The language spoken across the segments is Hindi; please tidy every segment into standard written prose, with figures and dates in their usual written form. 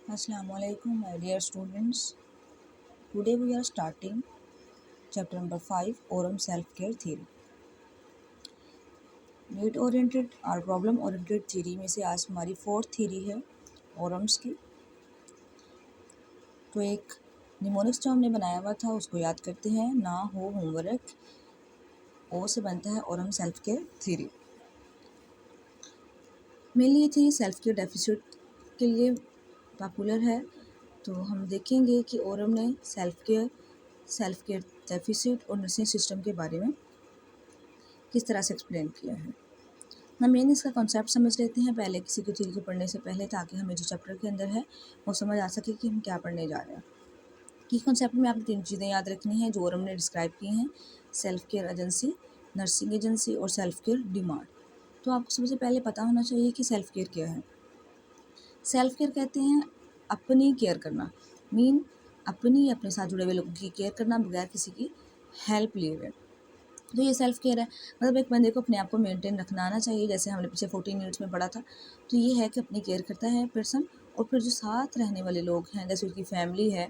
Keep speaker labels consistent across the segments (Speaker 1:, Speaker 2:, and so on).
Speaker 1: Assalamualaikum, my dear students. Today we are starting chapter number 5, Oram Self-Care Theory. Need oriented और प्रॉब्लम ओरिएंटेड थ्योरी में से आज हमारी फोर्थ थ्योरी है ओरम्स की। तो एक निमोनिक्स जो हमने बनाया हुआ था उसको याद करते हैं। ना हो होमवर्क, ओ से बनता है Oram self care theory. Mainly ये थ्योरी सेल्फ केयर डेफिसिट के लिए पॉपुलर है। तो हम देखेंगे कि ओरम ने सेल्फ केयर डेफिसिट और नर्सिंग सिस्टम के बारे में किस तरह से एक्सप्लेन किया है। हम मेन इसका कॉन्सेप्ट समझ लेते हैं पहले किसी को थ्योरी को पढ़ने से पहले, ताकि हमें जो चैप्टर के अंदर है वो समझ आ सके कि हम क्या पढ़ने जा रहे हैं। की कॉन्सेप्ट में आपने 3 चीज़ें याद रखनी हैं जो ओरम ने डिस्क्राइब की हैं: self care agency, nursing agency और सेल्फ केयर डिमांड। तो आपको सबसे पहले पता होना चाहिए कि सेल्फ केयर क्या है। सेल्फ केयर कहते हैं अपनी केयर करना, मीन अपने साथ जुड़े हुए लोगों की केयर करना बगैर किसी की हेल्प लिए हुए। तो ये सेल्फ केयर है, मतलब एक बंदे को अपने आप को मेंटेन रखना आना चाहिए। जैसे हमने पीछे 14 यूनिट्स में पढ़ा था, तो ये है कि अपनी केयर करता है पर्सन, और फिर जो साथ रहने वाले लोग हैं जैसे उसकी फैमिली है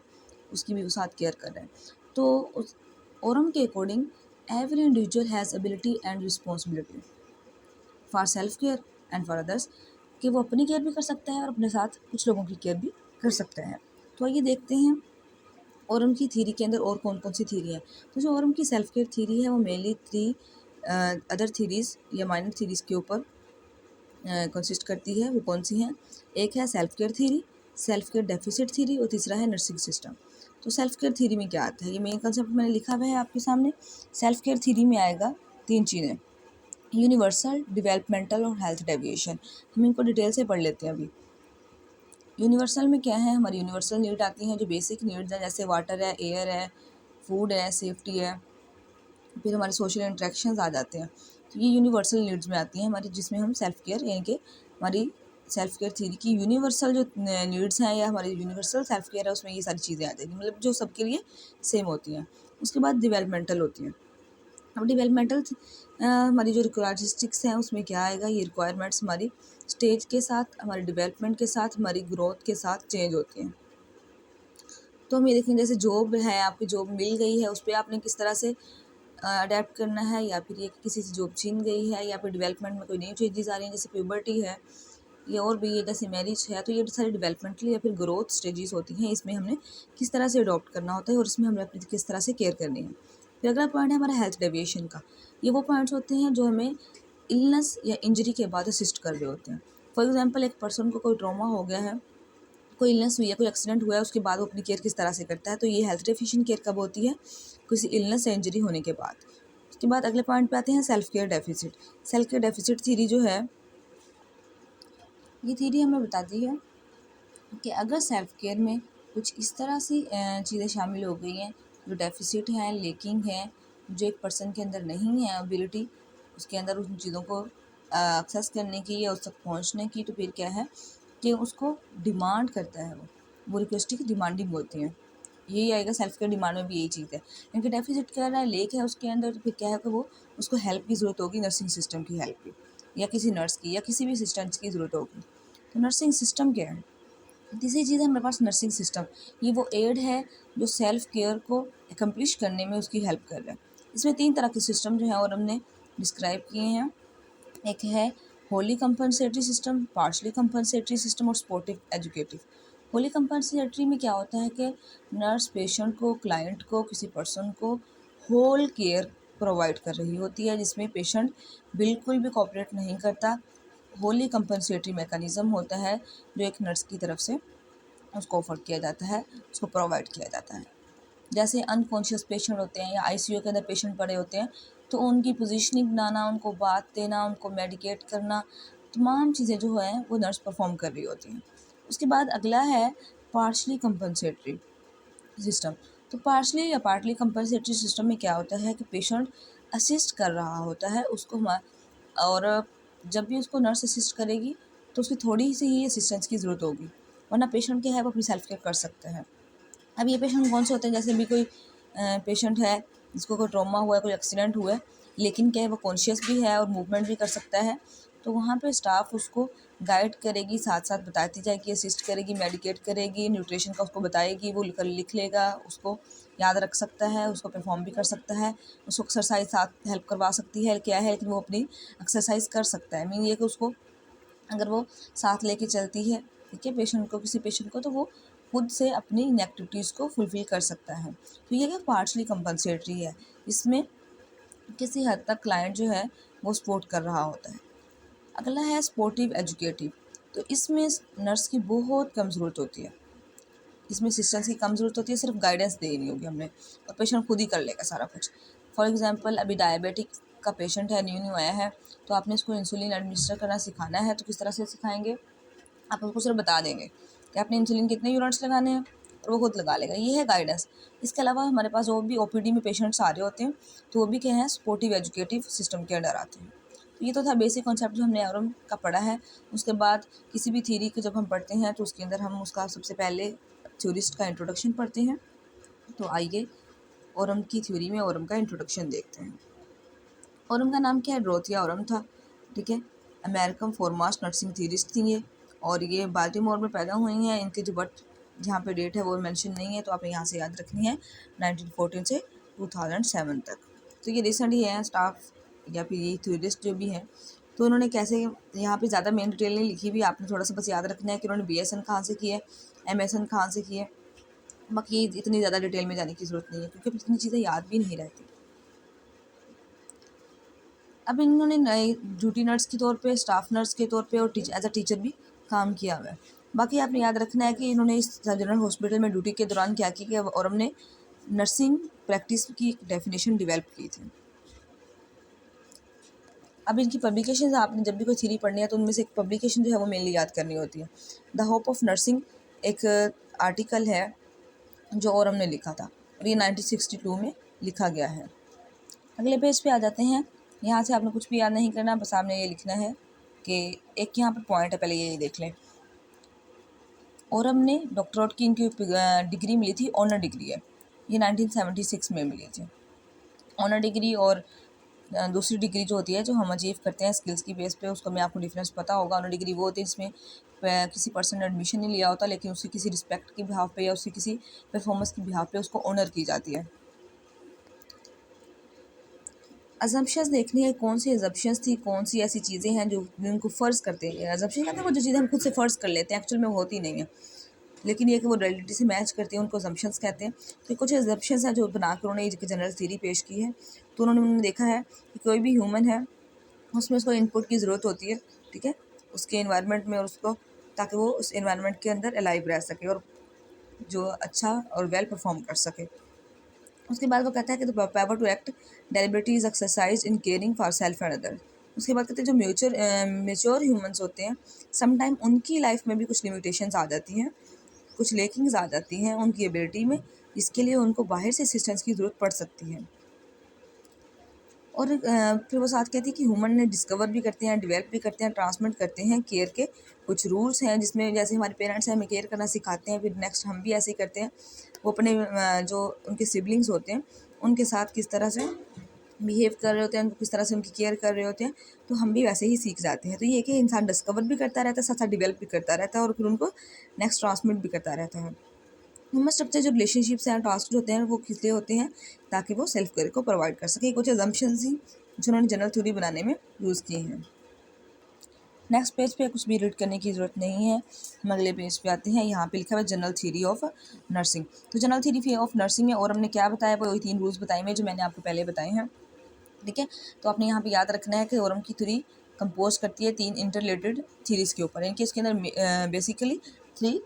Speaker 1: उसकी भी वो साथ केयर कर रहे हैं। तो उस ओरम के according every individual has ability and responsibility for self care and for others, कि वो अपनी केयर भी कर सकता है और अपने साथ कुछ लोगों की केयर भी कर सकता है। तो आइए देखते हैं ओरम की थ्योरी के अंदर और कौन कौन सी थ्योरी है। तो जो ओरम की सेल्फ केयर थ्योरी है वो मेनली 3 अदर थ्योरीज या माइनर थ्योरीज के ऊपर कंसिस्ट करती है। वो कौन सी हैं? एक है self care theory, self care deficit theory और तीसरा है नर्सिंग सिस्टम। तो सेल्फ केयर थ्योरी में क्या आता है, ये मेन कंसेप्ट मैंने लिखा हुआ है आपके सामने। सेल्फ केयर थ्योरी में आएगा 3 चीज़ें: यूनिवर्सल, डिवेलपमेंटल और हेल्थ डेविएशन। हम इनको डिटेल से पढ़ लेते हैं अभी। यूनिवर्सल में क्या है? हमारी यूनिवर्सल नीड आती हैं जो बेसिक नीड्स हैं, जैसे वाटर है, एयर है, फूड है, सेफ्टी है। फिर हमारे सोशल इंटरेक्शंस आ जाते हैं। तो ये यूनिवर्सल नीड्स में आती हैं हमारी, जिसमें हम सेल्फ केयर यानी कि हमारी सेल्फ केयर थ्योरी की यूनिवर्सल जो नीड्स हैं या हमारी यूनिवर्सल सेल्फ केयर है उसमें ये सारी चीज़ें आ जाएगी, मतलब जो सबके लिए सेम होती हैं। उसके बाद डेवलपमेंटल होती हैं। अब डेवलपमेंटल हमारी जो रिक्वायरिस्टिक्स हैं उसमें क्या आएगा? ये रिक्वायरमेंट्स हमारी स्टेज के साथ, हमारी डेवलपमेंट के साथ, हमारी ग्रोथ के साथ चेंज होती हैं। तो हम ये देखेंगे जैसे जॉब है, आपकी जॉब मिल गई है, उस पर आपने किस तरह से अडेप्ट करना है, या फिर ये किसी से जॉब छीन गई है, या फिर डेवलपमेंट में कोई नई चेंजेस आ रही हैं जैसे प्यूबर्टी है, या और भी ये जैसे मैरिज है। तो ये सारी डेवलपमेंटल या फिर ग्रोथ स्टेजेस होती हैं, इसमें हमने किस तरह से अडॉप्ट करना होता है और इसमें हमें अपनी किस तरह से केयर करनी है। फिर अगला पॉइंट है हमारा हेल्थ डेविएशन का। ये वो पॉइंट्स होते हैं जो हमें इलनेस या इंजरी के बाद असिस्ट कर रहे होते हैं। फॉर एग्जाम्पल, एक पर्सन को कोई ट्रॉमा हो गया है, कोई इलनेस हुई है, कोई एक्सीडेंट हुआ है, उसके बाद वो अपनी केयर किस तरह से करता है। तो ये हेल्थ डेफिशिएंट केयर कब होती है? किसी इलनेस या इंजरी होने के बाद। उसके बाद अगले पॉइंट पे आते हैं self care deficit. Self care deficit theory जो है, ये थ्योरी हमें बताती है कि अगर सेल्फ केयर में कुछ इस तरह से चीज़ें शामिल हो गई हैं जो डेफिसिट हैं, लेकिंग हैं, जो एक पर्सन के अंदर नहीं है एबिलिटी उसके अंदर उन चीज़ों को एक्सेस करने की या उस तक पहुंचने की, तो फिर क्या है कि उसको डिमांड करता है, वो रिक्वेस्ट की डिमांडिंग होती हैं। यही आएगा सेल्फ केयर डिमांड में भी यही चीज़ है, क्योंकि डेफिसिट क्या रहा है, लेक है उसके अंदर, तो फिर क्या है कि वो उसको हेल्प की ज़रूरत होगी, नर्सिंग सिस्टम की हेल्प की, या किसी नर्स की या किसी भी असिस्टेंट की ज़रूरत होगी। तो नर्सिंग सिस्टम क्या है? तीसरी चीज़ है हमारे पास नर्सिंग सिस्टम। ये वो एड है जो सेल्फ केयर को एकम्प्लिश करने में उसकी हेल्प कर रहा है। इसमें 3 तरह के सिस्टम जो हैं और हमने डिस्क्राइब किए हैं। एक है Holi compensatory system, partially compensatory system और सपोर्टिव एजुकेटिव। होली कंपनसेटरी में क्या होता है कि नर्स पेशेंट को, क्लाइंट को, किसी पर्सन को होल केयर प्रोवाइड कर रही होती है, जिसमें पेशेंट बिल्कुल भी कोऑपरेट नहीं करता। होली कंपनसेटरी मैकेनिज़्म होता है जो एक नर्स की तरफ से उसको ऑफर किया जाता है, उसको प्रोवाइड किया जाता है। जैसे अनकॉन्शियस पेशेंट होते हैं या आईसीयू के अंदर पेशेंट पड़े होते हैं, तो उनकी पोजीशनिंग बनाना, उनको बात देना, उनको मेडिकेट करना, तमाम चीज़ें जो हैं वो नर्स परफॉर्म कर रही होती हैं। उसके बाद अगला है पार्शली कंपनसेटरी सिस्टम। तो पार्शली या पार्टली कंपनसेटरी सिस्टम में क्या होता है कि पेशेंट असिस्ट कर रहा होता है उसको, और जब भी उसको नर्स असिस्ट करेगी तो उसकी थोड़ी सी ही असिस्टेंस की ज़रूरत होगी, वरना पेशेंट क्या है वो अपनी सेल्फ केयर कर सकते हैं। अब ये पेशेंट कौन से होते हैं? जैसे भी कोई पेशेंट है जिसको कोई ट्रॉमा हुआ है, कोई एक्सीडेंट हुआ है, लेकिन क्या है वो कॉन्शियस भी है और मूवमेंट भी कर सकता है, तो वहाँ पे स्टाफ उसको गाइड करेगी, साथ साथ बताती जाएगी, असिस्ट करेगी, मेडिकेट करेगी, न्यूट्रिशन का उसको बताएगी, वो लिख लेगा, उसको याद रख सकता है, उसको परफॉर्म भी कर सकता है, उसको एक्सरसाइज साथ हेल्प करवा सकती है, क्या है लेकिन वो अपनी एक्सरसाइज कर सकता है। मीन ये कि उसको अगर वो साथ लेके चलती है, ठीक है, पेशेंट को, किसी पेशेंट को, तो वो खुद से अपनी इन एक्टिविटीज़ को फुलफ़िल कर सकता है। तो ये क्या पार्शली कंपनसेटरी है, इसमें किसी हद तक क्लाइंट जो है वो सपोर्ट कर रहा होता है। अगला है सपोर्टिव एजुकेटिव। तो इसमें नर्स की बहुत कम ज़रूरत होती है, इसमें सिस्टर्स की कम ज़रूरत होती है, सिर्फ गाइडेंस देनी होगी हमने और पेशेंट खुद ही कर लेगा सारा कुछ। फॉर एग्जांपल अभी डायबिटिक का पेशेंट है, न्यू आया है, तो आपने इसको इंसुलिन एडमिनिस्टर करना सिखाना है, तो किस तरह से सिखाएंगे, आप उसको सिर्फ बता देंगे कि आपने इंसुलिन कितने यूनिट्स लगाने हैं और वो खुद लगा लेगा, ये है गाइडेंस। इसके अलावा हमारे पास और भी ओपीडी में पेशेंट्स आ रहे होते हैं, तो वो भी क्या है, सपोर्टिव एजुकेटिव सिस्टम के अंडर आते हैं। तो ये तो था बेसिक कॉन्सेप्ट जो हमने ओरम का पढ़ा है। उसके बाद किसी भी थ्योरी को जब हम पढ़ते हैं तो उसके अंदर हम उसका सबसे पहले थ्योरिस्ट का इंट्रोडक्शन पढ़ते हैं। तो आइए ओरम की थ्योरी में ओरम का इंट्रोडक्शन देखते हैं। ओरम का नाम क्या है, डोरोथिया ओरम था, ठीक है। अमेरिकन फोरमोस्ट नर्सिंग थ्योरिस्ट थी ये, और ये बाल्टीमोर में पैदा हुई हैं। इनके जो बर्थ जहाँ पे डेट है वो मेंशन नहीं है, तो आप यहाँ से याद रखनी है 1914 से 2007 तक। तो ये रिसेंट ही है स्टाफ या फिर ये थ्योरिस्ट जो भी हैं, तो उन्होंने कैसे, यहाँ पे ज़्यादा मेन डिटेल नहीं लिखी हुई, आपने थोड़ा सा बस याद रखना है कि उन्होंने BSN कहाँ से की है, MSN कहाँ से की है। बाकी इतनी ज़्यादा डिटेल में जाने की ज़रूरत नहीं है क्योंकि इतनी चीज़ें याद भी नहीं रहती। अब इन्होंने नए ड्यूटी नर्स के तौर पे, स्टाफ नर्स के तौर पे और एज अ टीचर भी काम किया हुआ है। बाकी आपने याद रखना है कि इन्होंने इस जनरल हॉस्पिटल में ड्यूटी के दौरान क्या किया और हमने नर्सिंग प्रैक्टिस की एक डेफिनेशन डेवलप की थी। अब इनकी पब्लिकेशन आपने जब भी कोई थ्योरी पढ़नी है तो उनमें से एक पब्लिकेशन जो है वो मेनली याद करनी होती है। द होप ऑफ नर्सिंग एक आर्टिकल है जो और हमने लिखा था, और ये 1962 में लिखा गया है। अगले पेज पे आ जाते हैं। यहाँ से आपने कुछ भी याद नहीं करना, बस आपने ये लिखना है कि एक यहाँ पर पॉइंट है, पहले ये देख लें। और हमने डॉक्टरेट की इनकी डिग्री मिली थी, ऑनर डिग्री है, ये 1976 में मिली थी ऑनर डिग्री। और दूसरी डिग्री जो होती है जो हम अचीव करते हैं स्किल्स की बेस पे, उसका मैं आपको डिफरेंस पता होगा। ऑनर डिग्री वो होती है जिसमें किसी पर्सन ने एडमिशन नहीं लिया होता, लेकिन उसकी किसी रिस्पेक्ट के बिहाफ पे या उसकी किसी परफॉर्मेंस के बिहाफ पे उसको ऑनर की जाती है। अजम्पशंस देखनी है, कौन सी अजम्पशंस थी, कौन सी ऐसी चीज़ें हैं जो उनको फ़र्ज़ करते हैं। अजम्पशन कहते हैं वो जो चीज़ें हम खुद से फ़र्ज़ कर लेते हैं, एक्चुअल में वो होती नहीं है, लेकिन ये कि वो रियलिटी से मैच करती हैं, उनको अजम्पशंस कहते हैं। तो कुछ अजम्पशंस हैं जो बनाकर उन्होंने एक जनरल थ्योरी पेश की है। तो उन्होंने देखा है कि कोई भी ह्यूमन है उसमें उसको इनपुट की ज़रूरत होती है, ठीक है, उसके इन्वायरमेंट में, और उसको ताकि वो उस इन्वायरमेंट के अंदर अलाइव रह सके और जो अच्छा और वेल परफॉर्म कर सके। उसके बाद वो कहता है कि the power to act deliberately is exercise in caring for self and other. उसके बाद कहते हैं जो मेच्योर ह्यूमंस होते हैं, समटाइम उनकी लाइफ में भी कुछ लिमिटेशंस आ जाती हैं, कुछ लेकिंग्स आ जाती हैं उनकी एबिलिटी में, इसके लिए उनको बाहर से असिस्टेंस की ज़रूरत पड़ सकती है। और फिर वो साथ कहती है कि ह्यूमन ने डिस्कवर भी करते हैं, डेवलप भी करते हैं, ट्रांसमिट करते हैं केयर के कुछ रूल्स हैं, जिसमें जैसे हमारे पेरेंट्स हैं हमें केयर करना सिखाते हैं, फिर नेक्स्ट हम भी ऐसे ही करते हैं। वो अपने जो उनके सिबलिंग्स होते हैं उनके साथ किस तरह से बिहेव कर रहे होते हैं, उनको किस तरह से उनकी केयर कर रहे होते हैं, तो हम भी वैसे ही सीख जाते हैं। तो ये कि इंसान डिस्कवर भी करता रहता है, साथ साथ डिवेल्प भी करता रहता है और फिर उनको नेक्स्ट ट्रांसमिट भी करता रहता है। ह्यूमन स्ट्रक्चर जो रिलेशनशिप्स हैं, टास्क जो होते हैं, वो किस लिए होते हैं, ताकि वो सेल्फ केयर को प्रोवाइड कर सके। कुछ अजम्पशंस ही जो उन्होंने जनरल थ्योरी बनाने में यूज़ की हैं। नेक्स्ट पेज पे कुछ भी रीड करने की ज़रूरत नहीं है, हम अगले पेज पे आते हैं। यहाँ पे लिखा हुआ है जनरल थ्योरी ऑफ नर्सिंग। तो जनरल थ्योरी ऑफ नर्सिंग में और हमने क्या बताया, वही 3 रूल्स बताए हुए जो मैंने आपको पहले बताए हैं, ठीक है। तो आपने यहाँ पे याद रखना है कि ओरम की थ्योरी कंपोज करती है 3 इंटररिलेटेड थ्योरीज के ऊपर, यानी कि इसके अंदर बेसिकली 3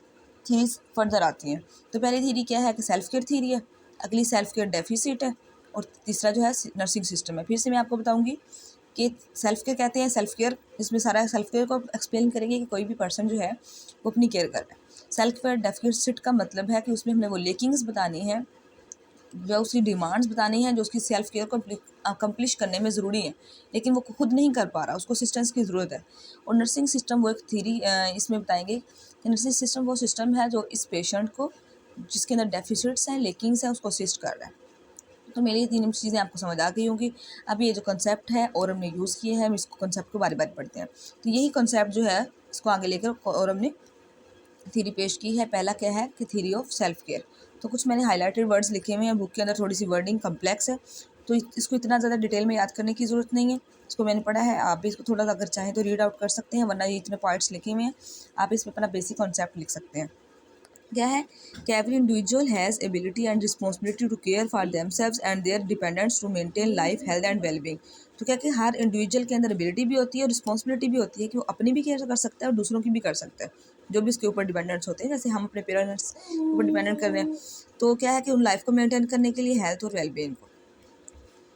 Speaker 1: थ्योरीज फर्दर आती हैं। तो पहली थ्योरी क्या है कि सेल्फ केयर थ्योरी है, अगली सेल्फ केयर डेफिसिट है, और तीसरा जो है नर्सिंग सिस्टम है। फिर से मैं आपको बताऊँगी कि सेल्फ केयर कहते हैं, सेल्फ केयर इसमें सारा सेल्फ केयर को एक्सप्लेन करेंगे कि कोई भी पर्सन जो है वो अपनी केयर कर रहा है। सेल्फ केयर डेफिसिट का मतलब है कि उसमें हमने वो लेकिंग्स बतानी है, जो उसकी डिमांड्स बतानी है, जो उसकी सेल्फ केयर को अकम्प्लिश करने में ज़रूरी है, लेकिन वो खुद नहीं कर पा रहा, उसको असिस्टेंस की ज़रूरत है। और नर्सिंग सिस्टम वो एक थ्योरी इसमें बताएंगे कि नर्सिंग सिस्टम वो सिस्टम है जो इस पेशेंट को जिसके अंदर डेफिसिट्स हैं, लेकिंग्स हैं, उसको असिस्ट कर रहा है। तो मेरी ये तीन चीज़ें आपको समझ आ गई होंगी। अब ये जो कॉन्सेप्ट है और हमने यूज़ किए हैं, हम इसको कॉन्सेप्ट को बारी बारी पढ़ते हैं। तो यही कॉन्सेप्ट जो है इसको आगे लेकर और हमने थ्योरी पेश की है। पहला क्या है कि थ्योरी ऑफ सेल्फ केयर। तो कुछ मैंने हाईलाइटेड वर्ड्स लिखे हुए हैं, बुक के अंदर थोड़ी सी वर्डिंग कम्प्लेक्स है, तो इसको इतना ज़्यादा डिटेल में याद करने की ज़रूरत नहीं है। इसको मैंने पढ़ा है, आप भी इसको थोड़ा अगर चाहें तो रीड आउट कर सकते हैं, वरना ये इतने पॉइंट्स लिखे हुए हैं, आप इसमें अपना बेसिक कॉन्सेप्ट लिख सकते हैं। क्या है कि every individual has ability and responsibility to care for themselves and their dependents to maintain life health and wellbeing. तो क्या कि हर इंडिविजुअल के अंदर एबिलिटी भी होती है और रिस्पॉन्सिबिलिटी भी होती है कि वो अपनी भी केयर कर सकता है और दूसरों की भी कर सकता है, जो भी इसके ऊपर डिपेंडेंट्स होते हैं। जैसे हम अपने पेरेंट्स के ऊपर डिपेंडेंट कर रहे हैं, तो क्या है कि उन लाइफ को मेंटेन करने के लिए हेल्थ और वेलबींग को।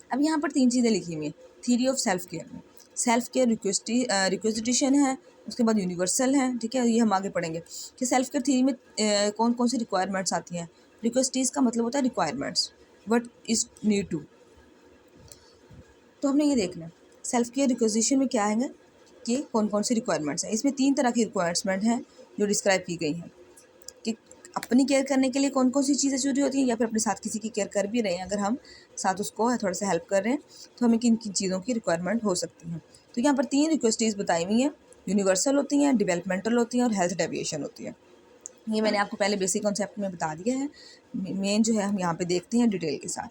Speaker 1: अब यहाँ पर तीन चीज़ें लिखी हुई हैं थ्योरी ऑफ सेल्फ केयर में। सेल्फ केयर रिक्वेजिटेशन है, उसके बाद यूनिवर्सल है, ठीक है, ये हम आगे पढ़ेंगे कि सेल्फ केयर थ्योरी में कौन कौन सी रिक्वायरमेंट्स आती हैं। रिक्वेस्टीज का मतलब होता है requirements, what is need to. तो हमने ये देखना है सेल्फ केयर रिक्वेजिशन में क्या है कि कौन कौन सी रिक्वायरमेंट्स हैं। इसमें तीन तरह की रिक्वायरमेंट हैं जो डिस्क्राइब की गई हैं कि अपनी केयर करने के लिए कौन कौन सी चीज़ें जरूरी होती हैं, या फिर अपने साथ किसी की केयर कर भी रहे हैं, अगर हम साथ उसको थोड़ा सा हेल्प कर रहे हैं तो हमें किन किन चीज़ों की रिक्वायरमेंट हो सकती हैं। तो यहाँ पर तीन रिक्वेस्टीज बताई हुई हैं, यूनिवर्सल होती हैं, डेवलपमेंटल होती हैं और हेल्थ डेविएशन होती है। ये मैंने आपको पहले बेसिक कॉन्सेप्ट में बता दिया है, मेन जो है हम यहाँ पे देखते हैं डिटेल के साथ।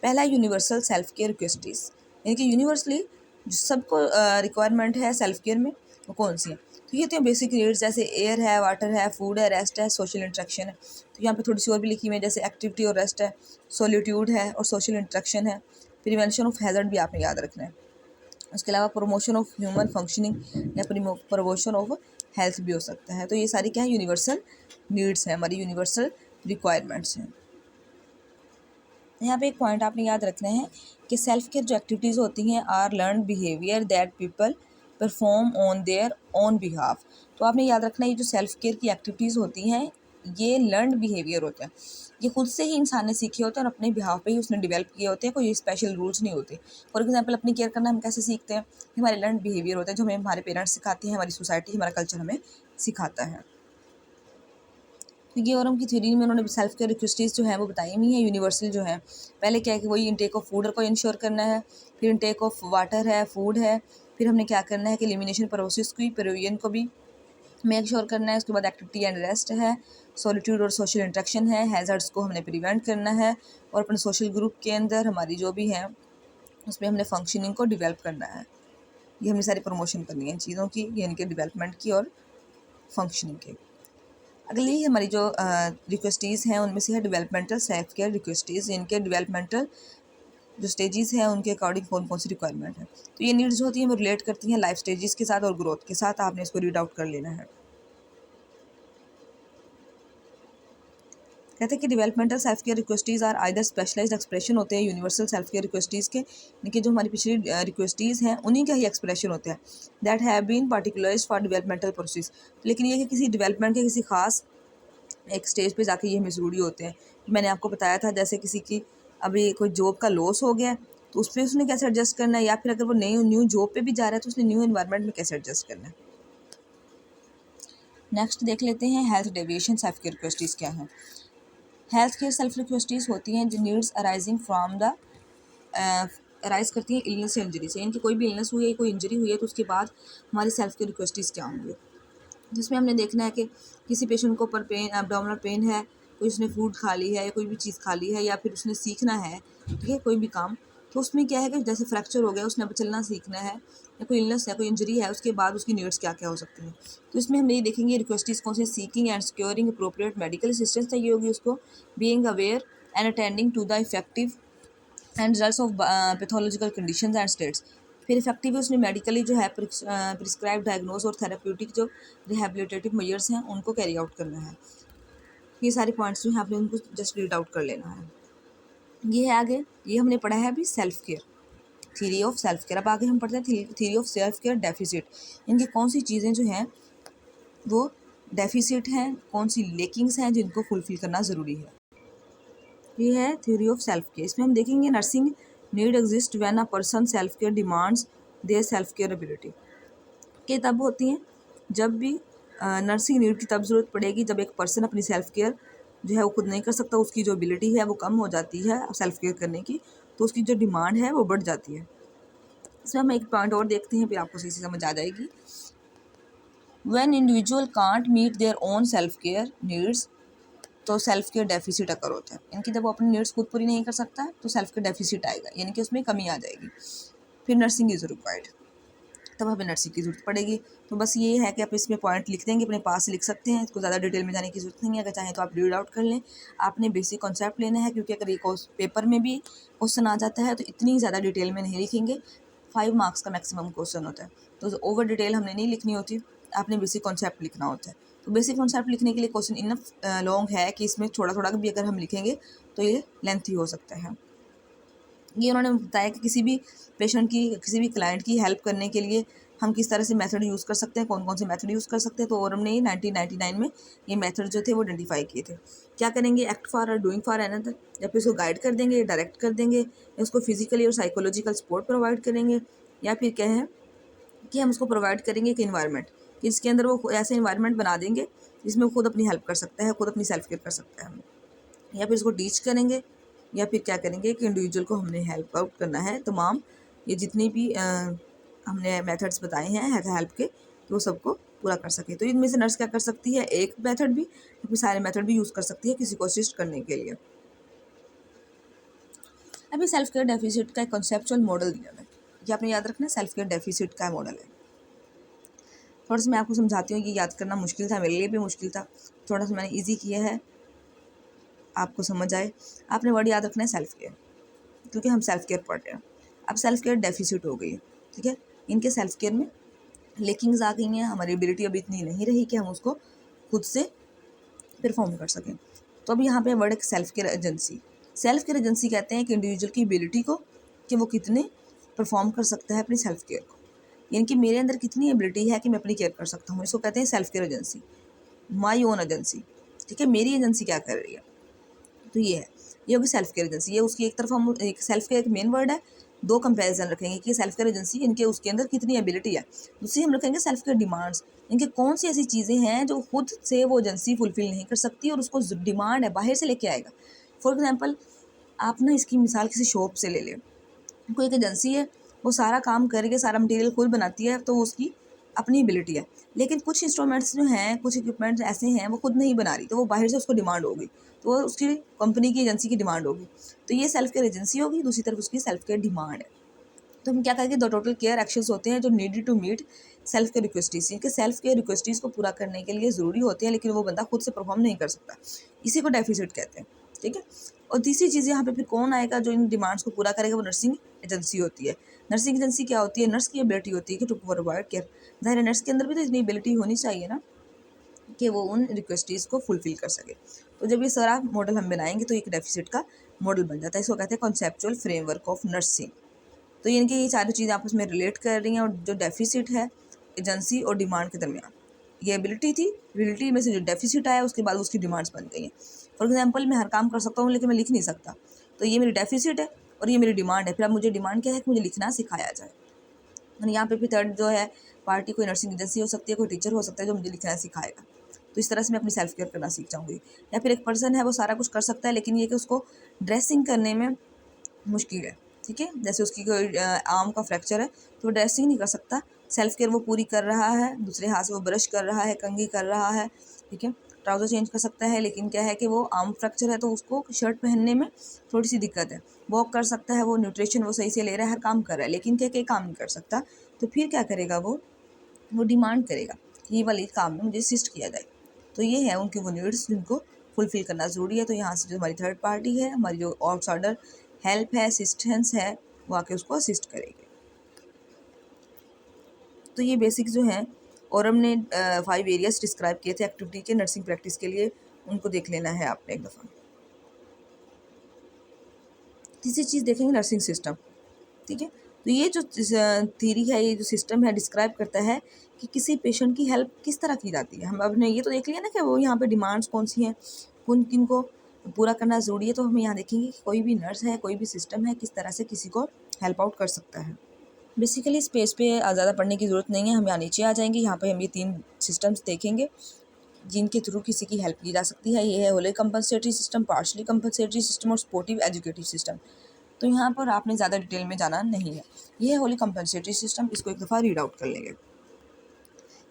Speaker 1: पहला यूनिवर्सल सेल्फ केयर रिक्वेस्टीज, यानी कि यूनिवर्सली जो सबको रिक्वायरमेंट है सेल्फ केयर में, वो कौन सी है। तो ये होती हैं बेसिक नीड्स, जैसे एयर है, वाटर है, फूड है, रेस्ट है, सोशल इंटरेक्शन है। तो यहाँ पे थोड़ी सी और भी लिखी हुई है, जैसे एक्टिविटी और रेस्ट है, सॉलिट्यूड है और सोशल इंटरेक्शन है। प्रिवेंशन ऑफ हैजर्ड भी आपने याद रखना है। उसके अलावा प्रमोशन ऑफ ह्यूमन फंक्शनिंग या प्रमोशन ऑफ हेल्थ भी हो सकता है। तो ये सारी क्या है यूनिवर्सल नीड्स हैं, हमारी यूनिवर्सल रिक्वायरमेंट्स हैं। यहाँ पे एक पॉइंट आपने याद रखना है कि सेल्फ केयर जो एक्टिविटीज़ होती हैं are learn behaviour that people perform on their own behalf. तो आपने याद रखना है ये जो सेल्फ केयर की एक्टिविटीज़ होती हैं ये लर्न बिहेवियर होते हैं, ये खुद से ही इंसान ने सीखे होते हैं और अपने बिहाफ पे ही उसने डेवलप किए होते हैं, कोई स्पेशल रूल्स नहीं होते। फॉर एग्जांपल अपनी केयर करना हम कैसे सीखते हैं, हमारे लर्न बिहेवियर होते हैं जो हमें हमारे पेरेंट्स सिखाते हैं, हमारी सोसाइटी हमारा कल्चर हमें सिखाता है। तो ये और की थ्योरी में उन्होंने सेल्फ केयर रिक्वेस्टीज जो है वो बताई हुई है यूनिवर्सल जो है। पहले क्या है कि वही इंटेक ऑफ फूड को इंश्योर करना है, फिर इंटेक ऑफ वाटर है, फूड है, फिर हमने क्या करना है कि एलिमिनेशन प्रोसेस की प्रोविजन को भी मेक श्योर करना है। उसके बाद एक्टिविटी एंड रेस्ट है, सॉलिट्यूड और सोशल इंटरेक्शन है, हैजर्ड्स को हमने प्रिवेंट करना है और अपने सोशल ग्रुप के अंदर हमारी जो भी है उसमें हमने फंक्शनिंग को डिवेल्प करना है। ये हमने सारी प्रमोशन करनी है चीज़ों की, यानी कि डेवलपमेंट की और फंक्शनिंग की। अगली हमारी जो रिक्वेस्टीज़ हैं उनमें से है डेवलपमेंटल सेल्फ केयर रिक्वेस्टीज़, इनके डेवलपमेंटल जो स्टेजेस हैं उनके अकॉर्डिंग कौन कौन सी रिक्वायरमेंट है। तो ये नीड्स जो होती हैं वो रिलेट करती हैं लाइफ स्टेजेस के साथ और ग्रोथ के साथ, आपने इसको रीड आउट कर लेना है। कहते हैं कि developmental self care requisites are either specialised expression होते हैं यूनिवर्सल सेल्फ केयर रिक्वेस्टीज़ के, यानी कि जो हमारी पिछली रिक्वेस्टीज़ हैं उन्हीं का ही एक्सप्रेशन होता है, that have been particularised for developmental process. लेकिन ये कि किसी डेवलपमेंट के किसी खास एक स्टेज पे जाके ये हमें ज़रूरी होते हैं। मैंने आपको बताया था जैसे किसी की अभी कोई जॉब का लॉस हो गया तो उस पर उसने कैसे एडजस्ट करना है, या फिर अगर वो नई न्यू जॉब पे भी जा रहा है तो उसने न्यू इन्वायरमेंट में कैसे एडजस्ट करना है। नेक्स्ट देख लेते हैं हेल्थ डेविएशन सेल्फ केयर रिक्वेस्टीज़ क्या है। हेल्थ केयर सेल्फ रिक्वेस्टीज़ होती हैं जो needs arising from the arise करती हैं इलनेस या इंजरी से, यानी कि कोई भी इलनेस हुई है, कोई इंजरी हुई है, तो उसके बाद हमारी सेल्फ केयर रिक्वेस्टीज़ क्या होंगी। जिसमें हमने देखना है कि किसी पेशेंट को ऊपर पेन एब्डोमिनल पेन है, कोई उसने फूड खा ली है या कोई भी चीज़ खा ली है, या फिर उसने सीखना है, ठीक है, कोई भी काम, तो उसमें क्या है कि जैसे फ्रैक्चर हो गया उसने अब चलना सीखना है, या कोई इलनेस है, कोई इंजरी है, उसके बाद उसकी नीड्स क्या क्या हो सकती हैं। तो इसमें हम ये देखेंगे रिक्वेस्टीज कौन सी, seeking and securing appropriate medical assistance चाहिए होगी उसको, being aware and attending to the effective and results of pathological conditions and states. फिर इफेक्टिव उसने मेडिकली जो है प्रिस्क्राइब डायग्नोज और थेराप्यूटिक जो रिहेबिलिटेटिव मेजर्स हैं उनको कैरी आउट करना है। ये सारे पॉइंट्स जो हैं आपने उनको जस्ट रीड आउट कर लेना है। ये है आगे, ये हमने पढ़ा है अभी self care, theory of self care. अब आगे हम पढ़ते हैं theory of self care deficit, इनकी कौन सी चीज़ें जो हैं वो डेफिसिट हैं, कौन सी लेकिंग्स हैं जिनको फुलफिल करना ज़रूरी है। ये है थ्योरी ऑफ सेल्फ केयर। इसमें हम देखेंगे nursing need exist when a person self care demands their self care ability, के तब होती हैं जब भी नर्सिंग नीड की तब ज़रूरत पड़ेगी जब एक पर्सन अपनी सेल्फ केयर जो है वो खुद नहीं कर सकता, उसकी जो एबिलिटी है वो कम हो जाती है सेल्फ केयर करने की, तो उसकी जो डिमांड है वो बढ़ जाती है। इसमें हम एक पॉइंट और देखते हैं, फिर आपको सही से समझ आ जाएगी। When individual can't meet their own self care needs, तो सेल्फ केयर डेफिसिट अकर होता है, यानी कि जब वो अपनी नीड्स खुद पूरी नहीं कर सकता है तो सेल्फ केयर डेफिसिट आएगा, यानी कि उसमें कमी आ जाएगी। फिर नर्सिंग इज़ रिक्वायर्ड, तब हमें नर्सिंग की ज़रूरत पड़ेगी। तो बस ये है कि आप इसमें पॉइंट लिख देंगे, अपने पास लिख सकते हैं, इसको ज़्यादा डिटेल में जाने की ज़रूरत नहीं है। अगर चाहें तो आप रीड आउट कर लें, आपने बेसिक कॉन्सेप्ट लेना है, क्योंकि अगर ये पेपर में भी क्वेश्चन आ जाता है तो इतनी ज़्यादा डिटेल में नहीं लिखेंगे, 5 मार्क्स का मैक्सिमम क्वेश्चन होता है, तो ओवर डिटेल हमने नहीं लिखनी होती, आपने बेसिक कॉन्सेप्ट लिखना होता है। तो बेसिक कॉन्सेप्ट लिखने के लिए क्वेश्चन इनफ लॉन्ग है कि इसमें थोड़ा थोड़ा भी अगर हम लिखेंगे तो ये लेंथी हो सकता है। ये उन्होंने बताया कि किसी भी पेशेंट की, किसी भी क्लाइंट की हेल्प करने के लिए हम किस तरह से मेथड यूज़ कर सकते हैं, कौन कौन से मेथड यूज़ कर सकते हैं। तो ओरम ने 1999 में ये मेथड जो थे वो आइडेंटिफाई किए थे। क्या करेंगे, एक्ट फॉर और डूइंग फॉर अनदर, या फिर इसको गाइड कर देंगे, डायरेक्ट कर देंगे, या उसको फिजिकली और साइकोलॉजिकल सपोर्ट प्रोवाइड करेंगे, या फिर क्या है कि हम उसको प्रोवाइड करेंगे एक इन्वायरमेंट, कि इसके अंदर वो ऐसे इन्वायरमेंट बना देंगे जिसमें वो खुद अपनी हेल्प कर सकता है, खुद अपनी सेल्फ केयर कर सकता है, या फिर इसको टीच करेंगे, या फिर क्या करेंगे कि इंडिविजुअल को हमने हेल्प आउट करना है तमाम ये जितनी भी हमने मेथड्स बताए हैं हेल्प के, तो वो सबको पूरा कर सके। तो इनमें से नर्स क्या कर सकती है, एक मेथड भी, या फिर सारे मेथड भी यूज़ कर सकती है किसी को असिस्ट करने के लिए। अभी सेल्फ केयर डेफिसिट का एक कॉन्सेप्चुअल मॉडल दिया है, ये आपने याद रखना है, सेल्फ केयर डेफिसिट का मॉडल है। थोड़ा सा मैं आपको समझाती हूँ, ये याद करना मुश्किल था, मेरे लिए भी मुश्किल था, थोड़ा सा मैंने ईजी किया है आपको समझ आए। आपने वर्ड याद रखना है सेल्फ केयर, क्योंकि हम सेल्फ केयर पढ़ रहे हैं। अब सेल्फ केयर डेफिसिट हो गई है, ठीक है, इनके सेल्फ केयर में लेकिंग्स आ गई हैं, हमारी एबिलिटी अभी इतनी नहीं रही कि हम उसको खुद से परफॉर्म कर सकें। तो अब यहाँ पे वर्ड एक self care agency. Self care agency कहते हैं कि इंडिविजुअल की एबिलिटी को, कि वो कितने परफॉर्म कर सकता है अपनी सेल्फ केयर को, यानी कि मेरे अंदर कितनी एबिलिटी है कि मैं अपनी केयर कर सकता हूँ, इसको कहते हैं self care agency, my own agency. ठीक है, मेरी एजेंसी क्या कर रही है, तो ये होगी सेल्फ केयर एजेंसी। ये उसकी एक तरफ हम एक सेल्फ केयर एक मेन वर्ड है, दो कंपैरिजन रखेंगे कि सेल्फ केयर एजेंसी इनके उसके अंदर कितनी एबिलिटी है। दूसरी हम रखेंगे सेल्फ केयर डिमांड्स, इनके कौन सी ऐसी चीज़ें हैं जो खुद से वो एजेंसी फुलफिल नहीं कर सकती और उसको डिमांड है, बाहर से लेके आएगा। फॉर एग्जाम्पल, आप ना इसकी मिसाल किसी शॉप से ले लें, कोई एक एजेंसी है, वो सारा काम करके सारा मटेरियल खुद बनाती है, तो उसकी अपनी एबिलिटी है, लेकिन कुछ इंस्ट्रूमेंट्स जो हैं, कुछ इक्विपमेंट्स ऐसे हैं वो खुद नहीं बना रही, तो वो बाहर से उसको डिमांड होगी, तो वो उसकी कंपनी की एजेंसी की डिमांड होगी, तो ये सेल्फ केयर एजेंसी होगी, दूसरी तरफ उसकी सेल्फ केयर डिमांड है। तो हम क्या करेंगे, दो टोटल केयर एक्शंस होते हैं जो needed to meet self care requisites, इनके सेल्फ केयर रिक्वेस्टीज को पूरा करने के लिए ज़रूरी होते हैं, लेकिन वो बंदा खुद से परफॉर्म नहीं कर सकता, इसी को डेफिसिट कहते हैं। ठीक है, और तीसरी चीज़ यहाँ पे फिर कौन आएगा जो इन डिमांड्स को पूरा करेगा, वो नर्सिंग एजेंसी होती है। नर्सिंग एजेंसी क्या होती है, नर्स की एबिलिटी होती है कि टू प्रोवाइड केयर, ज़ाहिर है नर्स के अंदर भी तो इतनी एबिलिटी होनी चाहिए ना कि वो उन रिक्वेस्टीज़ को फुलफिल कर सके। तो जब ये सारा मॉडल हम बनाएंगे तो एक डेफिसिट का मॉडल बन जाता है, इसको कहते हैं कॉन्सेप्चुअल फ्रेमवर्क ऑफ नर्सिंग। तो यानी कि ये चारों चीज़ें आपस में रिलेट कर रही हैं, और जो डेफिसिट है एजेंसी और डिमांड के दरमियान, ये एबिलिटी थी, एबिलिटी में से जो डेफिसिट आया उसके बाद उसकी डिमांड्स बन गई हैं। फॉर एग्जांपल, मैं हर काम कर सकता हूँ लेकिन मैं लिख नहीं सकता, तो ये मेरी डेफिसिट है और ये मेरी डिमांड है। फिर अब मुझे डिमांड क्या है कि मुझे लिखना सिखाया जाए, और यहाँ पे फिर थर्ड जो है पार्टी कोई नर्सिंग एजेंसी हो सकती है, कोई टीचर हो सकता है जो मुझे लिखना सिखाएगा, तो इस तरह से मैं अपनी सेल्फ केयर करना सीख जाऊँगी। या फिर एक पर्सन है वो सारा कुछ कर सकता है, लेकिन ये कि उसको ड्रेसिंग करने में मुश्किल है। ठीक है, जैसे उसकी कोई आर्म का फ्रैक्चर है तो वो ड्रेसिंग नहीं कर सकता, सेल्फ केयर वो पूरी कर रहा है, दूसरे हाथ से वो ब्रश कर रहा है, कंघी कर रहा है, ठीक है, ट्राउज़र चेंज कर सकता है, लेकिन क्या है कि वो आर्म फ्रैक्चर है तो उसको शर्ट पहनने में थोड़ी सी दिक्कत है। वॉक कर सकता है, वो न्यूट्रिशन वो सही से ले रहा है, हर काम कर रहा है, लेकिन क्या काम नहीं कर सकता, तो फिर क्या करेगा वो डिमांड करेगा कि ये वाले काम में मुझे असिस्ट किया जाए। तो ये है उनकी वो नीड्स जिनको फुलफ़िल करना ज़रूरी है। तो यहाँ से जो हमारी थर्ड पार्टी है, हमारी जो आउटसाइडर हेल्प है, असिस्टेंस है, वो आके उसको असिस्ट करेगी। तो ये बेसिक जो हैं, और हमने 5 एरियाज डिस्क्राइब किए थे एक्टिविटी के नर्सिंग प्रैक्टिस के लिए, उनको देख लेना है आपने एक दफ़ा। तीसरी चीज़ देखेंगे नर्सिंग सिस्टम। ठीक है, तो ये जो थ्योरी है, ये जो सिस्टम है, डिस्क्राइब करता है कि किसी पेशेंट की हेल्प किस तरह की जाती है। हम आपने ये तो देख लिया ना कि वो यहाँ पे डिमांड्स कौन सी हैं, किन किन को पूरा करना ज़रूरी है, तो हम यहाँ देखेंगे कि कोई भी नर्स है, कोई भी सिस्टम है, किस तरह से किसी को हेल्प आउट कर सकता है। बेसिकली इस पेज पे ज़्यादा पढ़ने की ज़रूरत नहीं है, हम यहाँ नीचे आ जाएंगे, यहाँ पे हम ये 3 सिस्टम्स देखेंगे। जिनके थ्रू किसी की हेल्प की जा सकती है। ये है Holi compensatory system, partially compensatory system और स्पोर्टिव एजुकेटिव सिस्टम। तो यहाँ पर आपने ज़्यादा डिटेल में जाना नहीं है। ये है होली कंपनसेटरी सिस्टम, इसको एक दफ़ा रीड आउट कर लेंगे।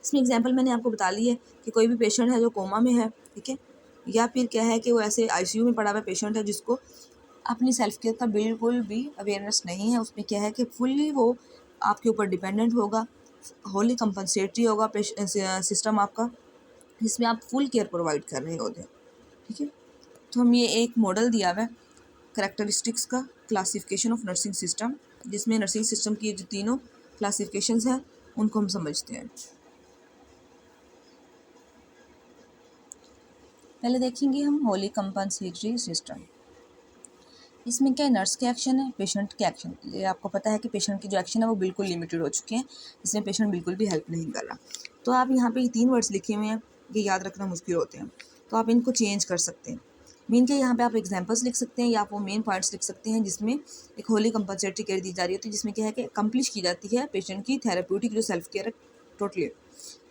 Speaker 1: इसमें एग्जांपल मैंने आपको बता ली है कि कोई भी पेशेंट है जो कोमा में है, ठीक है, या फिर क्या है कि वो ऐसे आईसीयू में पड़ा हुआ पेशेंट है जिसको अपनी सेल्फ केयर का बिल्कुल भी अवेयरनेस नहीं है। उसमें क्या है कि फुल्ली वो आपके ऊपर डिपेंडेंट होगा, होली कंपनसेटरी होगा सिस्टम आपका, जिसमें आप फुल केयर प्रोवाइड कर रहे होते हैं, ठीक है। तो हम ये एक मॉडल दिया हुआ है करैक्टरिस्टिक्स का, क्लासिफिकेशन ऑफ नर्सिंग सिस्टम, जिसमें नर्सिंग सिस्टम की जो तीनों क्लासिफिकेशंस हैं उनको हम समझते हैं। पहले देखेंगे हम होली कंपनसेटरी सिस्टम। इसमें क्या है, नर्स के एक्शन है, पेशेंट के एक्शन। ये आपको पता है कि पेशेंट की जो एक्शन है वो बिल्कुल लिमिटेड हो चुके हैं, इसमें पेशेंट बिल्कुल भी हेल्प नहीं कर रहा। तो आप यहाँ पे ये 3 वर्ड्स लिखे हुए हैं, ये याद रखना मुश्किल होते हैं, तो आप इनको चेंज कर सकते हैं। मीन के यहाँ पे आप एग्जांपल्स लिख सकते हैं या आप वो मेन पॉइंट्स लिख सकते हैं जिसमें एक होली कंपनसेटरी केयर दी जा रही होती है, जिसमें क्या है कि अकम्प्लिश की जाती है पेशेंट की थेरेप्यूटिक जो सेल्फ केयर है टोटली।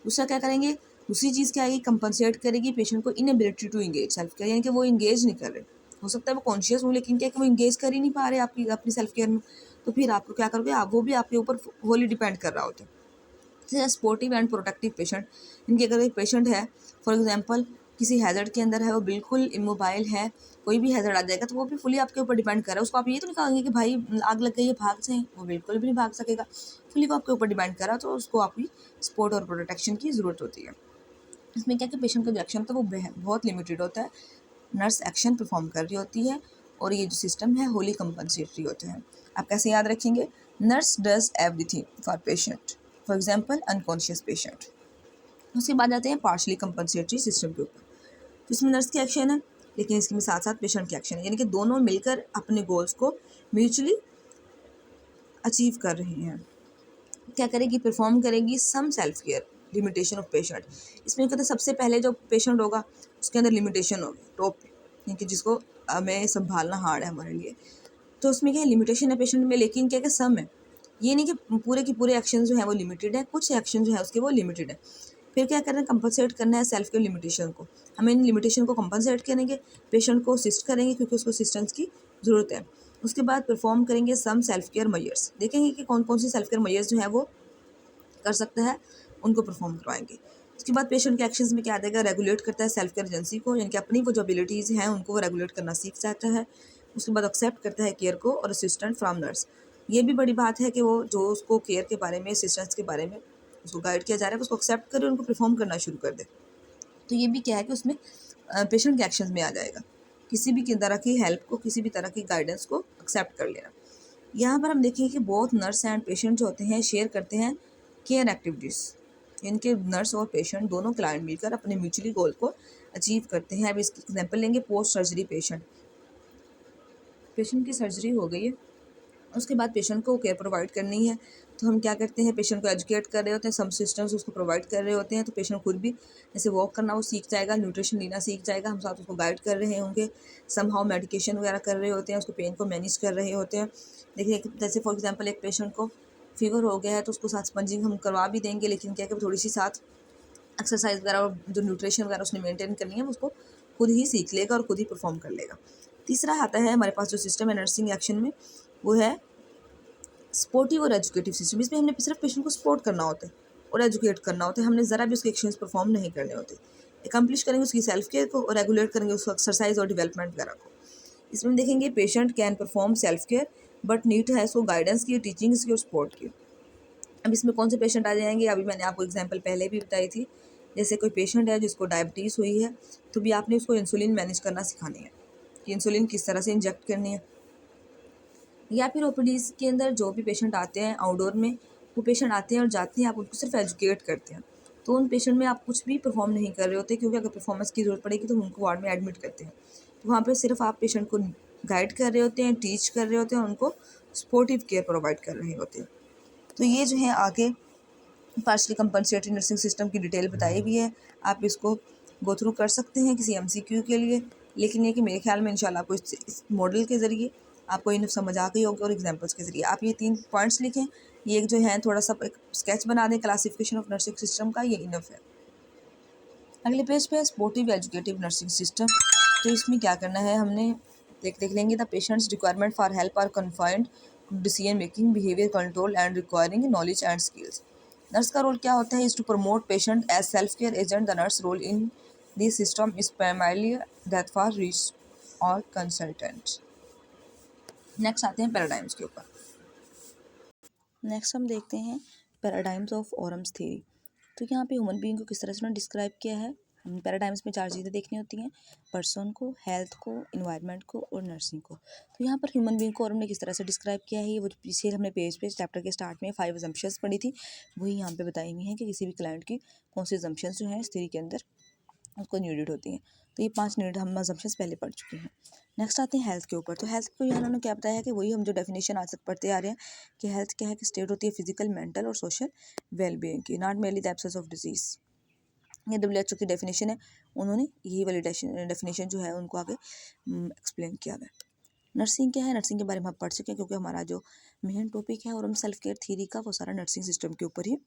Speaker 1: दूसरा क्या करेंगे, दूसरी चीज़ क्या आएगी, कंपनसेट करेगी पेशेंट को inability to engage self care, यानी कि वो इंगेज नहीं कर रहे। हो सकता है वो कॉन्शियस हो लेकिन क्या है कि वो इंगेज कर ही नहीं पा रहे आपकी अपनी सेल्फ केयर में। तो फिर आपको क्या करोगे, आप वो भी आपके ऊपर होली डिपेंड कर रहा होता है। जैसे स्पोर्टिव एंड प्रोटेक्टिव पेशेंट, इनके अगर एक पेशेंट है फॉर एग्जांपल किसी हैजर्ड के अंदर है, वो बिल्कुल इमोबाइल है, कोई भी हैजर्ड आ जाएगा तो वो भी फुली आपके ऊपर डिपेंड कर रहा है। उसको आप ये तो नहीं कहेंगे कि भाई आग लग गई है भाग जाए, वो बिल्कुल भी नहीं भाग सकेगा, फुली वो आपके ऊपर डिपेंड कर रहा है, तो उसको आपकी सपोर्ट और प्रोटेक्शन की ज़रूरत होती है। इसमें क्या कि पेशेंट का जो एक्शन होता है वो बहुत लिमिटेड होता है, नर्स एक्शन परफॉर्म कर रही होती है और ये जो सिस्टम है होली कंपनसेटरी होते हैं। आप कैसे याद रखेंगे, nurse does everything for patient, for example unconscious patient. उसके बाद आते हैं पार्शली कंपनसेटरी सिस्टम के ऊपर। तो इसमें नर्स की एक्शन है लेकिन इसके साथ साथ पेशेंट की एक्शन है, यानी कि दोनों मिलकर अपने गोल्स को म्यूचुअली अचीव कर रहे हैं। क्या करेगी, परफॉर्म करेगी some self care limitation of patient. इसमें कहते हैं सबसे पहले जो पेशेंट होगा उसके अंदर लिमिटेशन होगी टॉप, यानी कि जिसको हमें संभालना हार्ड है हमारे लिए। तो उसमें क्या है, लिमिटेशन है पेशेंट में, लेकिन क्या सम है, ये नहीं कि पूरे के पूरे एक्शन जो है वो लिमिटेड है, कुछ एक्शन जो है उसके वो लिमिटेड है। फिर क्या करना है, कंपनसेट करना है सेल्फ केयर लिमिटेशन को। हम इन लिमिटेशन को कंपनसेट करेंगे, पेशेंट को असिस्ट करेंगे क्योंकि उसको असिस्टेंस की ज़रूरत है। उसके बाद परफॉर्म करेंगे सम सेल्फ केयर मेजर्स, देखेंगे कि कौन कौन सी सेल्फ केयर मेजर्स जो है वो कर सकता है, उनको परफॉर्म करवाएंगे। उसके बाद पेशेंट के एक्शंस में क्या आ जाएगा, रेगुलेट करता है सेल्फ केयर एजेंसी को, यानी कि अपनी वो जो एबिलिटीज़ हैं उनको वो रेगुलेट करना सीख जाता है। उसके बाद एक्सेप्ट करता है केयर को और असिस्टेंट फ्रॉम नर्स। ये भी बड़ी बात है कि वो जो उसको केयर के बारे में, असिस्टेंस के बारे में उसको गाइड किया जा रहा है उसको एक्सेप्ट करे, उनको परफॉर्म करना शुरू कर दे। तो ये भी क्या है कि उसमें पेशेंट के एक्शंस में आ जाएगा, किसी भी तरह की हेल्प को, किसी भी तरह की गाइडेंस को एक्सेप्ट कर लेना। यहाँ पर हम देखेंगे कि बहुत नर्स एंड पेशेंट जो होते हैं शेयर करते हैं केयर एक्टिविटीज़, इनके नर्स और पेशेंट दोनों क्लाइंट मिलकर अपने म्यूचुअली गोल को अचीव करते हैं। अब इसकी एग्जांपल लेंगे, पोस्ट सर्जरी पेशेंट, पेशेंट की सर्जरी हो गई है, उसके बाद पेशेंट को केयर प्रोवाइड करनी है। तो हम क्या करते हैं, पेशेंट को एजुकेट कर रहे होते हैं, सम सिस्टम्स उसको प्रोवाइड कर रहे होते हैं, तो पेशेंट खुद भी जैसे वॉक करना वो सीख जाएगा, न्यूट्रिशन लेना सीख जाएगा, हम साथ उसको गाइड कर रहे होंगे, समहाउ मेडिकेशन वगैरह कर रहे होते हैं, उसको पेन को मैनेज कर रहे होते हैं। देखिए जैसे फॉर एग्जांपल एक पेशेंट को फीवर हो गया है तो उसको साथ स्पंजिंग हम करवा भी देंगे, लेकिन क्या कि थोड़ी सी साथ एक्सरसाइज वगैरह और जो न्यूट्रिशन वगैरह उसने मेंटेन करनी है उसको खुद ही सीख लेगा और खुद ही परफॉर्म कर लेगा। तीसरा आता है हमारे पास जो सिस्टम है नर्सिंग एक्शन में, वो है सपोर्टिव और एजुकेटिव सिस्टम। इसमें हमने सिर्फ पेशेंट को सपोर्ट करना होता है और एजुकेट करना होता है, हमने ज़रा भी उसके एक्शंस परफॉर्म नहीं करने होते। एकम्प्लिश करेंगे उसकी सेल्फ केयर को और रेगुलेट करेंगे उसको एक्सरसाइज और डेवलपमेंट वगैरह को। इसमें देखेंगे patient can perform self care but need है उसको गाइडेंस की, टीचिंग्स की और सपोर्ट की। अब इसमें कौन से पेशेंट आ जाएंगे, अभी मैंने आपको एग्जांपल पहले भी बताई थी। जैसे कोई पेशेंट है जिसको डायबिटीज़ हुई है, तो भी आपने उसको इंसुलिन मैनेज करना सिखानी है कि इंसुलिन किस तरह से इंजेक्ट करनी है। या फिर ओपीडीज़ के अंदर जो भी पेशेंट आते हैं आउटडोर में, वो पेशेंट आते हैं और जाते हैं, आप उनको सिर्फ एजुकेट करते हैं, तो उन पेशेंट में आप कुछ भी परफॉर्म नहीं कर रहे होते, क्योंकि अगर परफॉर्मेंस की ज़रूरत पड़ेगी तो उनको वार्ड में एडमिट करते हैं। तो वहाँ पर सिर्फ आप पेशेंट को गाइड कर रहे होते हैं, टीच कर रहे होते हैं, उनको सपोर्टिव केयर प्रोवाइड कर रहे होते हैं। तो ये जो है आगे पार्शली कंपनसेटरी नर्सिंग सिस्टम की डिटेल बताई हुई है, आप इसको गो थ्रू कर सकते हैं किसी एमसीक्यू के लिए। लेकिन ये कि मेरे ख्याल में इंशाल्लाह आपको इस मॉडल के ज़रिए आपको इन्हें समझ आ गई होगी और एग्जांपल्स के ज़रिए आप ये 3 पॉइंट्स लिखें, ये एक जो है थोड़ा सा एक स्केच बना दें क्लासिफिकेशन ऑफ नर्सिंग सिस्टम का, ये इनफ है। अगले पेज पे सपोर्टिव एजुकेटिव नर्सिंग सिस्टम। तो इसमें क्या करना है, हमने देख लेंगे। The patients requirement for help are confined to decision making, behaviour control and requiring knowledge and skills. Nurse का रोल क्या होता है, is to promote patient as self care agent. The nurse role in this system is primarily that for reach or consultant. Next आते हैं पैराडाइम्स के ऊपर। नेक्स्ट हम देखते हैं पैराडाइम्स ऑफ ओरम्स थ्योरी। तो यहाँ पे ह्यूमन बीइंग को किस तरह से उन्होंने डिस्क्राइब किया है। पैराडाइम्स में 4 चीज़ें देखनी होती हैं, पर्सन को, हेल्थ को, इन्वायरमेंट को और नर्सिंग को। तो यहाँ पर ह्यूमन बीइंग को हमने किस तरह से डिस्क्राइब किया है, ये वो पीछे हमने पेज पे चैप्टर के स्टार्ट में 5 असम्पशंस पढ़ी थी, वही यहाँ पे बताई हुई हैं कि किसी भी क्लाइंट की कौन सी असम्पशंस जो हैं इस थ्योरी के अंदर उसको नीडेड होती हैं। तो ये 5 नीडेड हम असम्पशंस पहले पढ़ चुके हैं। नेक्स्ट आते हैं हेल्थ के ऊपर। तो हेल्थ को यहाँ उन्होंने क्या बताया है कि वही हम जो डेफिनेशन आज तक पढ़ते आ रहे हैं कि हेल्थ क्या है कि स्टेट होती है फिजिकल, मेंटल और सोशल वेलबींग की, not merely the absence of disease. ये WHO की डेफिनेशन है, उन्होंने यही वाली डेफिनेशन जो है उनको आगे एक्सप्लेन किया है। नर्सिंग क्या है, नर्सिंग के बारे में हम पढ़ चुके हैं क्योंकि हमारा जो मेन टॉपिक है और हम सेल्फ केयर थ्योरी का वो सारा नर्सिंग सिस्टम के ऊपर ही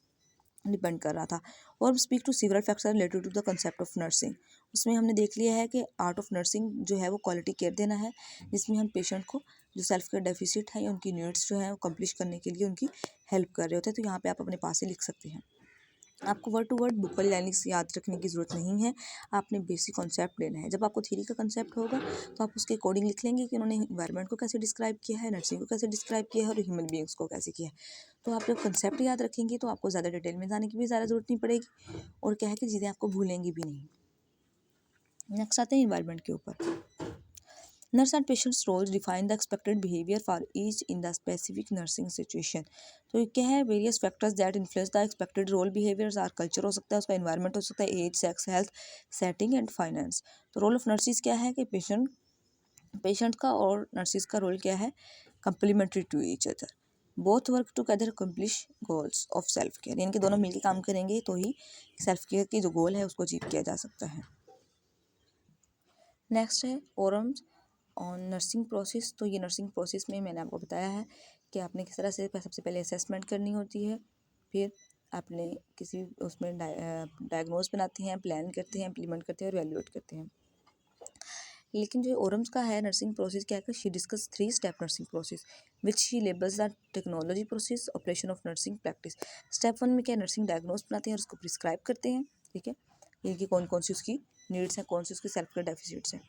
Speaker 1: डिपेंड कर रहा था। और speak to several facts related to the concept of nursing. उसमें हमने देख लिया है कि आर्ट ऑफ नर्सिंग जो है वो क्वालिटी केयर देना है, जिसमें हम पेशेंट को जो सेल्फ केयर डेफिसिट है या उनकी नीड्स जो है वो कम्प्लीट करने के लिए उनकी हेल्प कर रहे होते हैं। तो यहाँ पे आप अपने पास से लिख सकते हैं। आपको वर्ड टू वर्ड बुक वाली लाइनिंग्स याद रखने की ज़रूरत नहीं है, आपने बेसिक कॉन्सेप्ट लेना है। जब आपको थ्योरी का कॉन्सेप्ट होगा तो आप उसके अकॉर्डिंग लिख लेंगे कि उन्होंने इन्वायरमेंट को कैसे डिस्क्राइब किया है, नर्सिंग को कैसे डिस्क्राइब किया है और ह्यूमन बीइंग्स को कैसे किया है। तो आप जब कंसेप्ट याद रखेंगे तो आपको ज़्यादा डिटेल में जाने की भी ज़्यादा ज़रूरत नहीं पड़ेगी और क्या है कि चीज़ें आपको भूलेंगी भी नहीं। नेक्स्ट आते हैं इन्वायरमेंट के ऊपर। Nurse and patients roles define the expected behaviour for each in the specific nursing situation. तो ये क्या है, various factors that influence the expected role behaviours are culture हो सकता है, उसका एनवायरनमेंट हो सकता है, age, sex, health, setting and finance. तो रोल ऑफ नर्सिस क्या है कि पेशेंट का और नर्सिस का रोल क्या है, complementary to each other, both work together accomplish goals of self care. यानी कि दोनों मिलकर काम करेंगे तो ही सेल्फ केयर की जो गोल है उसको अचीव किया जा सकता है। नेक्स्ट है ओरम्स ऑन नर्सिंग प्रोसेस। तो ये नर्सिंग प्रोसेस में मैंने आपको बताया है कि आपने किस तरह से सबसे पहले असेसमेंट करनी होती है, फिर आपने किसी उसमें डायग्नोज बनाते हैं, प्लान करते हैं, इम्प्लीमेंट करते हैं और वैल्यूएट करते हैं। लेकिन जो ओरम्स का है नर्सिंग प्रोसेस क्या है, she discuss 3 step nursing process which she labels the technology process operation of nursing practice. Step 1 में क्या नर्सिंग डायग्नोज बनाते हैं और उसको प्रिस्क्राइब करते हैं, ठीक है, ये कि कौन कौन सी उसकी नीड्स हैं, कौन सी उसकी सेल्फ केयर डेफिसिट्स हैं।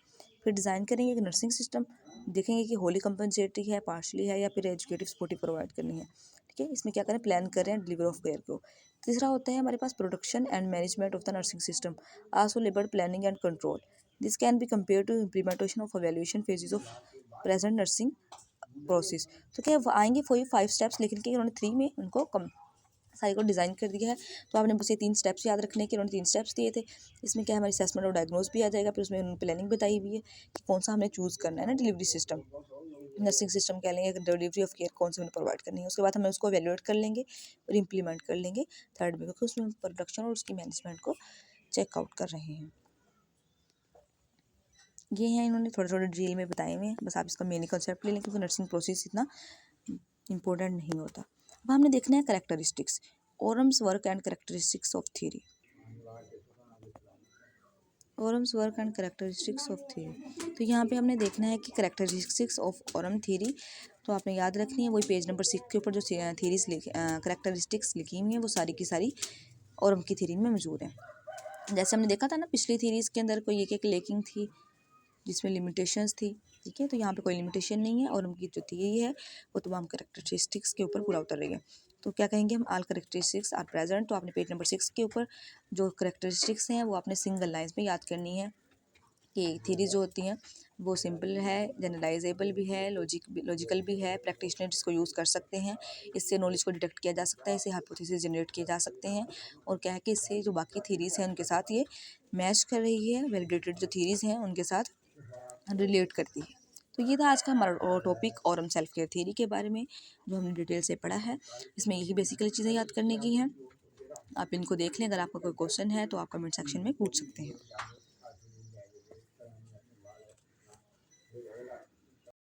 Speaker 1: फिर डिज़ाइन करेंगे कि नर्सिंग सिस्टम, देखेंगे कि होली कंपनसेटरी है, पार्शली है या फिर एजुकेटिव सपोर्टिव प्रोवाइड करनी है, ठीक है। इसमें क्या करें, प्लान करें डिलीवर ऑफ केयर को। तीसरा होता है हमारे पास production and management of the nursing system, also labelled planning and control. This can be compare to implementation of evaluation phases of present nursing process. तो क्या आएंगे वही 5 स्टेप्स, लेकिन क्या उन्होंने 3 में उनको कम सारी को डिज़ाइन कर दिया है। तो आपने बस ये 3 स्टेप्स याद रखने के, उन्होंने 3 स्टेप्स दिए थे। इसमें क्या है, हमारी असेसमेंट और डायग्नोज भी आ जाएगा, फिर उसमें उन्होंने प्लानिंग बताई हुई है कि कौन सा हमें चूज़ करना है ना, डिलीवरी सिस्टम, नर्सिंग सिस्टम कह लेंगे, डिलीवरी ऑफ केयर कौन सी हमें प्रोवाइड करनी है। उसके बाद हमें उसको एवेल्यूएट कर लेंगे और इम्प्लीमेंट कर लेंगे थर्ड में, क्योंकि उसमें प्रोडक्शन और उसकी मैनेजमेंट को चेकआउट कर रहे हैं। ये हैं इन्होंने थोड़े थोड़े ड्रील में बताए हुए हैं, बस आप इसका मेन कॉन्सेप्ट ले लें क्योंकि नर्सिंग प्रोसेस इतना इंपॉर्टेंट नहीं होता। अब हमने देखना है characteristics, Orem's work and characteristics of theory. Orem's work and characteristics of theory. तो यहाँ पे हमने देखना है कि कैरेक्टरिस्टिक्स ऑफ ओरम थ्योरी, तो आपने याद रखनी है, वही पेज नंबर 6 के ऊपर जो थ्योरीज कैरेक्टरिस्टिक्स लिखी हुई हैं वो सारी की सारी ओरम की थ्योरी में मौजूद है। जैसे हमने देखा था ना पिछली थ्योरीज के अंदर कोई एक लेकिंग थी जिसमें लिमिटेशंस थी, ठीक है, तो यहाँ पे कोई लिमिटेशन नहीं है और उनकी जो थ्योरी है वो तमाम कैरेक्टरिस्टिक्स के ऊपर पूरा उतर रही है। तो क्या कहेंगे हम, ऑल कैरेक्टरिस्टिक्स आर प्रेजेंट। तो आपने पेज नंबर 6 के ऊपर जो कैरेक्टरिस्टिक्स हैं वो आपने सिंगल लाइन्स में याद करनी है कि थ्योरी जो होती हैं वो सिंपल है, जनरलाइजेबल भी है, लॉजिकल भी है, प्रैक्टिशनर इसको यूज़ कर सकते हैं, इससे नॉलेज को डिटेक्ट किया जा सकता है, इससे हाइपोथेसिस जनरेट किए जा सकते हैं और क्या है कि इससे जो बाकी थ्योरीज हैं उनके साथ ये मैच कर रही है, वैलिडेटेड जो थ्योरीज हैं उनके साथ रिलेट करती है। तो ये था आज का हमारा topic Oram self care theory के बारे में जो हमने डिटेल से पढ़ा है। इसमें यही बेसिकली चीज़ें याद करने की हैं, आप इनको देख लें। अगर आपका कोई क्वेश्चन है तो आप कमेंट सेक्शन में पूछ सकते हैं।